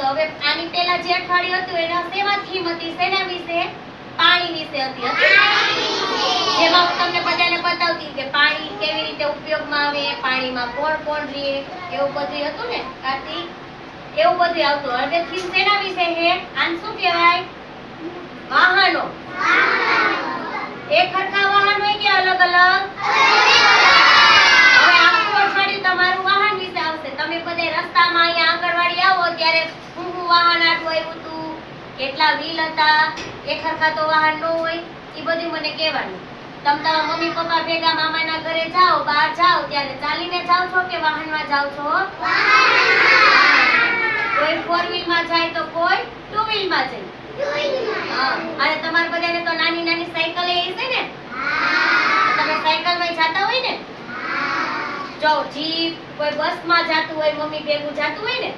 હવે આની પહેલા જે અઠવાડિયું હતું એના શેમાં થીમ હતી, શેના વિશે? પાણી વિશે હતી. જેમાં હું તમને બધાને બતાવતી કે પાણી કેવી રીતે ઉપયોગમાં આવે, પાણીમાં કોણ કોણ રહે, એવું બધું હતું ને કાર્તિક, એવું બધું આવતું. હવે થીમ શેના વિશે છે? આને શું કહેવાય? વાહનો. એક સરખા વાહન હોય કે અલગ અલગ? હવે આખું અઠવાડિયું તમારું વાહન વિશે આવશે. તમે બધે રસ્તામાં અહીંયા આંગણવાડી આવો ત્યારે હું વાહન આટલું આવ્યું હતું, કેટલા વ્હીલ હતા, એક સરખા તો વાહન ન હોય, એ બધું મને કહેવાનું. તમે તમારા મમ્મી પપ્પા ભેગા મામાના ઘરે જાઓ, બહાર જાઓ ત્યારે ચાલીને જાઓ છો કે વાહનમાં જાઓ છો? કોઈ 4 વ્હીલમાં જાય તો કોઈ 2 વ્હીલમાં જાય. અને તમારા બધાને તો નાની નાની સાયકલ એ છે ને? તમે સાયકલમાં જાતા હોય ને? જો જીપ, કોઈ બસમાં જાતું હોય, મમ્મી ભેગું જાતું હોય ને?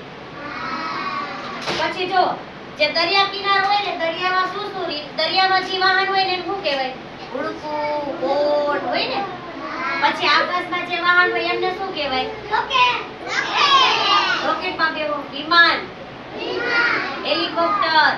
પછી જો જે દરિયા કિનારો હોય ને, દરિયામાં શું શું દરિયામાં જે વાહન હોય ને શું કહેવાય? હુડકું, બોટ હોય ને? પછી આકાશમાં જે વાહન હોય એમને શું કહેવાય? રોકેટમાં બેહો, વિમાન, હેલિકોપ્ટર.